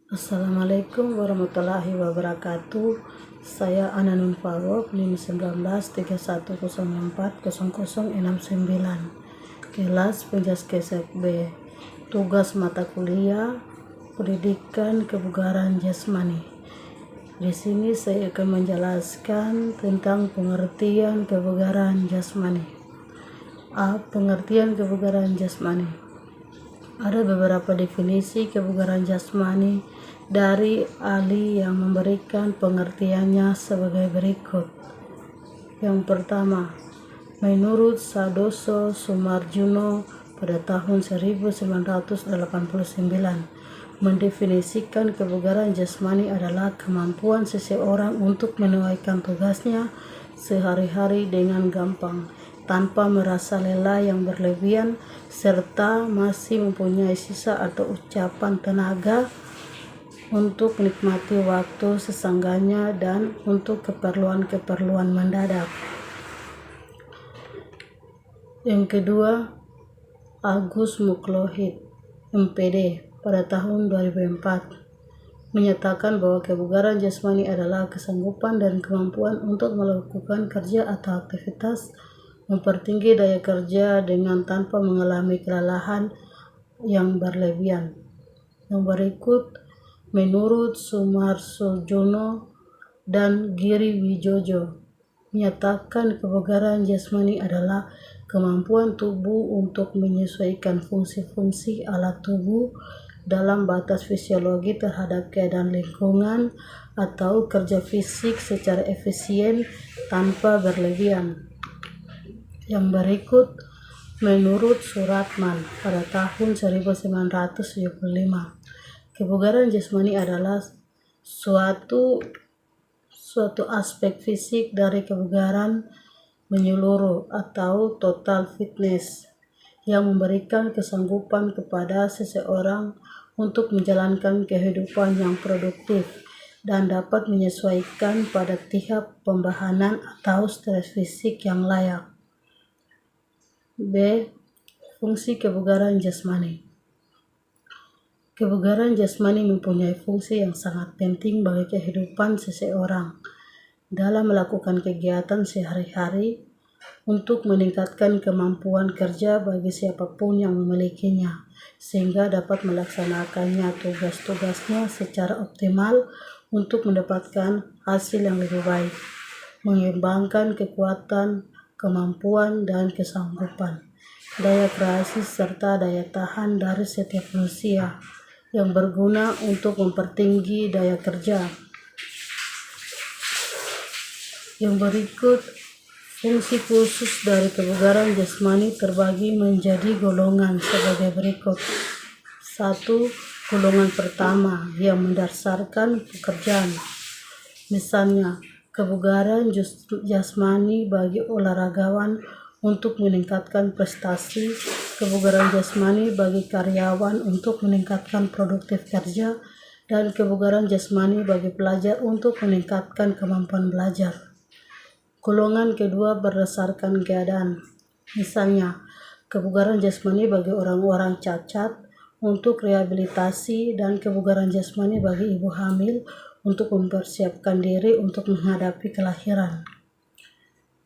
Assalamualaikum warahmatullahi wabarakatuh. Saya Ananun Faruk, NIM 1931040069. Kelas Penjaskesek B. Tugas mata kuliah Pendidikan Kebugaran Jasmani. Di sini saya akan menjelaskan tentang pengertian kebugaran jasmani. Pengertian kebugaran jasmani. Ada beberapa definisi kebugaran jasmani dari ahli yang memberikan pengertiannya sebagai berikut. Yang pertama, menurut Sadoso Sumarjuno pada tahun 1989, mendefinisikan kebugaran jasmani adalah kemampuan seseorang untuk menunaikan tugasnya sehari-hari dengan gampang, tanpa merasa lelah yang berlebihan, serta masih mempunyai sisa atau ucapan tenaga untuk menikmati waktu sesangganya dan untuk keperluan-keperluan mendadak. Yang kedua, Agus Muklohit, MPD, pada tahun 2004, menyatakan bahwa kebugaran jasmani adalah kesanggupan dan kemampuan untuk melakukan kerja atau aktivitas mempertinggi daya kerja dengan tanpa mengalami kelelahan yang berlebihan. Yang berikut, menurut Sumarsojono dan Giri Wijojo, menyatakan kebugaran jasmani adalah kemampuan tubuh untuk menyesuaikan fungsi-fungsi alat tubuh dalam batas fisiologi terhadap keadaan lingkungan atau kerja fisik secara efisien tanpa berlebihan. Yang berikut, menurut Suratman pada tahun 1975, kebugaran jasmani adalah suatu aspek fisik dari kebugaran menyeluruh atau total fitness yang memberikan kesanggupan kepada seseorang untuk menjalankan kehidupan yang produktif dan dapat menyesuaikan pada tiap pembahanan atau stres fisik yang layak. B. Fungsi kebugaran jasmani. Kebugaran jasmani mempunyai fungsi yang sangat penting bagi kehidupan seseorang dalam melakukan kegiatan sehari-hari untuk meningkatkan kemampuan kerja bagi siapapun yang memilikinya, sehingga dapat melaksanakannya tugas-tugasnya secara optimal untuk mendapatkan hasil yang lebih baik, mengembangkan kekuatan, kemampuan, dan kesanggupan, daya kreasi, serta daya tahan dari setiap manusia yang berguna untuk mempertinggi daya kerja. Yang berikut, fungsi khusus dari kebugaran jasmani terbagi menjadi golongan sebagai berikut. 1. Golongan pertama yang mendasarkan pekerjaan. Misalnya, kebugaran jasmani bagi olahragawan untuk meningkatkan prestasi, kebugaran jasmani bagi karyawan untuk meningkatkan produktif kerja, dan kebugaran jasmani bagi pelajar untuk meningkatkan kemampuan belajar. Golongan kedua berdasarkan keadaan. Misalnya, kebugaran jasmani bagi orang-orang cacat untuk rehabilitasi, dan kebugaran jasmani bagi ibu hamil untuk mempersiapkan diri untuk menghadapi kelahiran.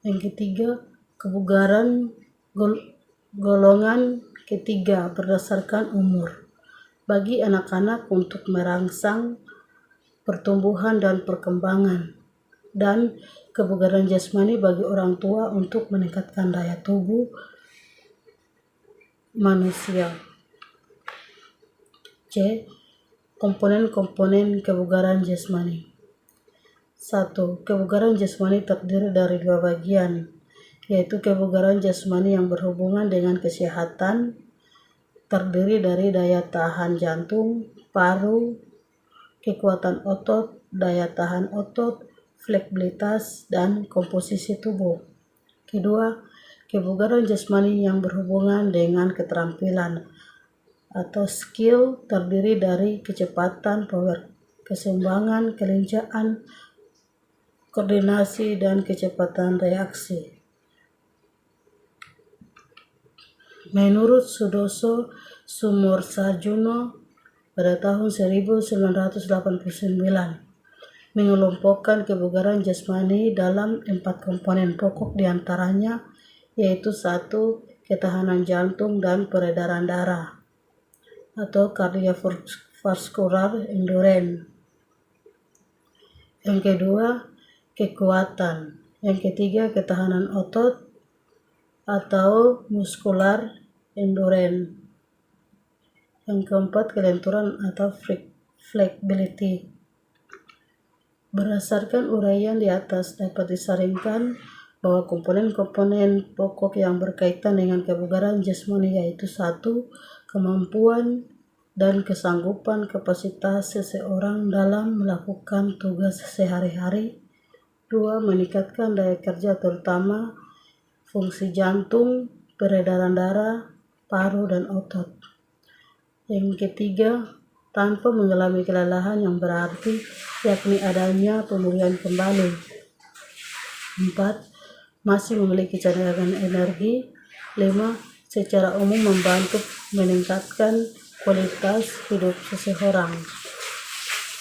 Yang ketiga, kebugaran golongan ketiga berdasarkan umur. Bagi anak-anak untuk merangsang pertumbuhan dan perkembangan, dan kebugaran jasmani bagi orang tua untuk meningkatkan daya tubuh manusia. C. Komponen-komponen kebugaran jasmani. 1. Kebugaran jasmani terdiri dari dua bagian, yaitu kebugaran jasmani yang berhubungan dengan kesehatan, terdiri dari daya tahan jantung, paru, kekuatan otot, daya tahan otot, fleksibilitas, dan komposisi tubuh. Kedua, kebugaran jasmani yang berhubungan dengan keterampilan atau skill, terdiri dari kecepatan, power, keseimbangan, kelincahan, koordinasi, dan kecepatan reaksi. Menurut Sudoso Sumarsojono pada tahun 1989, mengelompokkan kebugaran jasmani dalam 4 komponen pokok diantaranya, yaitu 1. Ketahanan jantung dan peredaran darah atau cardiovascular endurance. Yang kedua, kekuatan. Yang ketiga, ketahanan otot atau muscular endurance. Yang keempat, kelenturan atau flexibility. Berdasarkan uraian di atas, dapat disaringkan bahwa komponen-komponen pokok yang berkaitan dengan kebugaran jasmani yaitu 1. Kemampuan dan kesanggupan kapasitas seseorang dalam melakukan tugas sehari-hari. 2. Meningkatkan daya kerja terutama fungsi jantung, peredaran darah, paru, dan otot. Yang ketiga, tanpa mengalami kelelahan yang berarti, yakni adanya pemulihan kembali. 4. Masih memiliki cadangan energi. 5. Secara umum membantu meningkatkan kualitas hidup seseorang.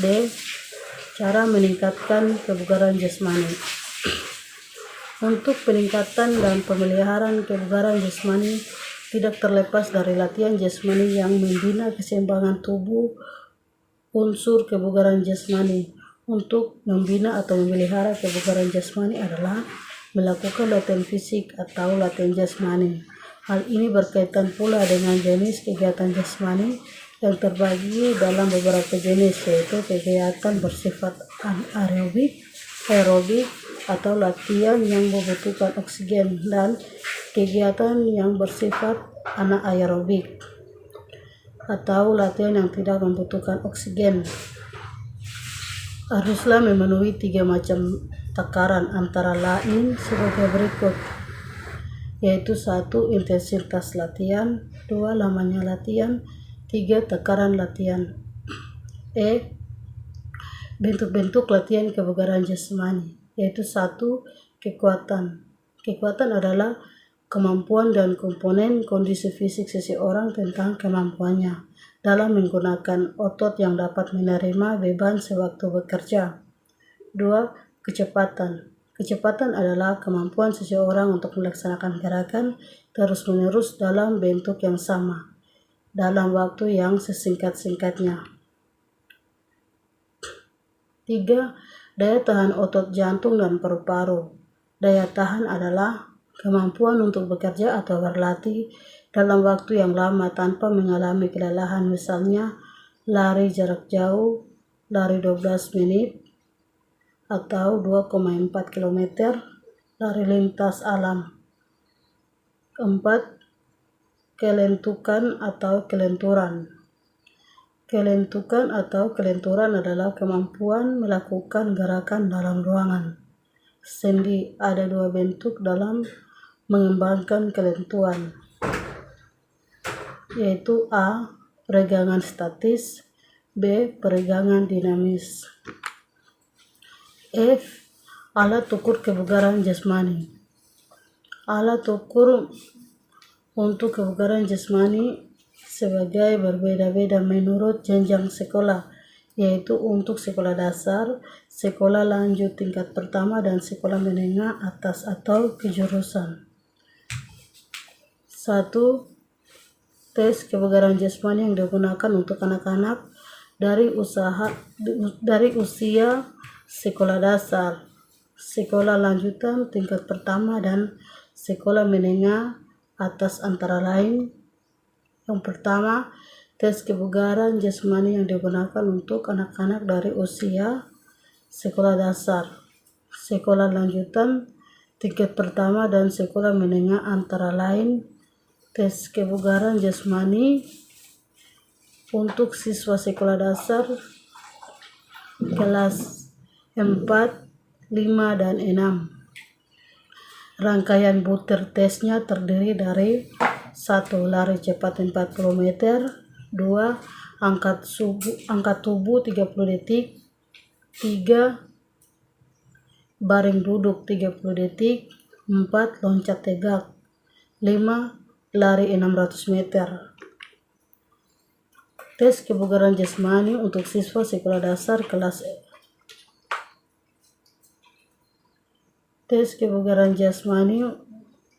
D. Cara meningkatkan kebugaran jasmani. Untuk peningkatan dan pemeliharaan kebugaran jasmani tidak terlepas dari latihan jasmani yang membina keseimbangan tubuh. Unsur kebugaran jasmani untuk membina atau memelihara kebugaran jasmani adalah melakukan latihan fisik atau latihan jasmani. Hal ini berkaitan pula dengan jenis kegiatan jasmani yang terbagi dalam beberapa jenis, yaitu kegiatan bersifat aerobik atau latihan yang membutuhkan oksigen, dan kegiatan yang bersifat anaerobik atau latihan yang tidak membutuhkan oksigen. Haruslah memenuhi 3 macam takaran antara lain sebagai berikut, yaitu 1. Intensitas latihan, 2. Lamanya latihan, 3. Takaran latihan. Bentuk-bentuk latihan kebugaran jasmani, yaitu 1. Kekuatan. Kekuatan adalah kemampuan dan komponen kondisi fisik seseorang tentang kemampuannya dalam menggunakan otot yang dapat menerima beban sewaktu bekerja. 2. Kecepatan. Kecepatan adalah kemampuan seseorang untuk melaksanakan gerakan terus-menerus dalam bentuk yang sama, dalam waktu yang sesingkat-singkatnya. 3. Daya tahan otot jantung dan paru-paru. Daya tahan adalah kemampuan untuk bekerja atau berlatih dalam waktu yang lama tanpa mengalami kelelahan, misalnya lari jarak jauh, lari 12 menit, atau 2,4 km, lari lintas alam. 4. Kelentukan atau kelenturan. Kelentukan atau kelenturan adalah kemampuan melakukan gerakan dalam ruangan sendi. Ada 2 bentuk dalam mengembangkan kelentuan, yaitu A. Peregangan statis, B. Peregangan dinamis. F. Alat ukur kebugaran jasmani. Alat ukur untuk kebugaran jasmani sebagai berbeda-beda menurut jenjang sekolah, yaitu untuk sekolah dasar, sekolah lanjut tingkat pertama, dan sekolah menengah atas atau kejurusan. 1. Tes kebugaran jasmani yang digunakan untuk anak-anak dari usia sekolah dasar, sekolah lanjutan tingkat pertama, dan sekolah menengah atas antara lain. Yang pertama, tes kebugaran jasmani yang digunakan untuk anak-anak dari usia sekolah dasar, sekolah lanjutan tingkat pertama, dan sekolah menengah antara lain. Tes kebugaran jasmani untuk siswa sekolah dasar kelas 4, 5, dan 6. Rangkaian butir tesnya terdiri dari 1. Lari cepat 40 meter, 2. Angkat tubuh 30 detik, 3. Baring duduk 30 detik, 4. Loncat tegak, 5. Lari 600 meter. Tes kebugaran jasmani untuk siswa sekolah dasar kelas Tes kebugaran jasmani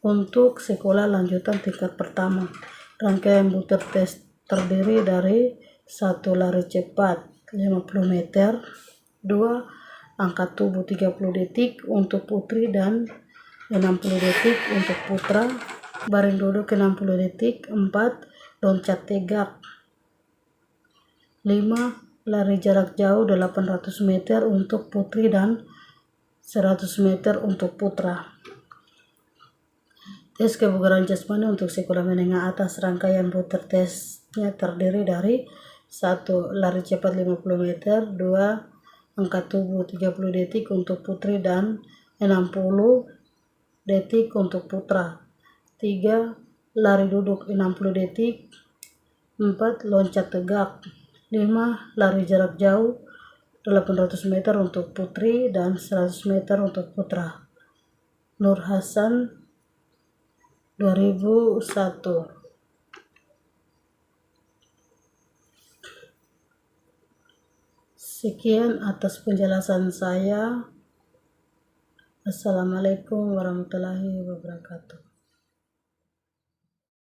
untuk sekolah lanjutan tingkat pertama. Rangkaian butir tes terdiri dari 1. Lari cepat 50 meter, 2. Angkat tubuh 30 detik untuk putri dan 60 detik untuk putra, baring duduk 60 detik, 4. Loncat tegak, 5. Lari jarak jauh 800 meter untuk putri dan 100 meter untuk putra. Tes kebugaran jasmani untuk sekolah menengah atas. Rangkaian butir tesnya terdiri dari 1. Lari cepat 50 meter, 2. Angkat tubuh 30 detik untuk putri dan 60 detik untuk putra, 3. Lari duduk 60 detik, 4. Loncat tegak, 5. Lari jarak jauh 800 meter untuk putri dan 100 meter untuk putra. Nur Hasan 2001. Sekian atas penjelasan saya. Assalamualaikum warahmatullahi wabarakatuh.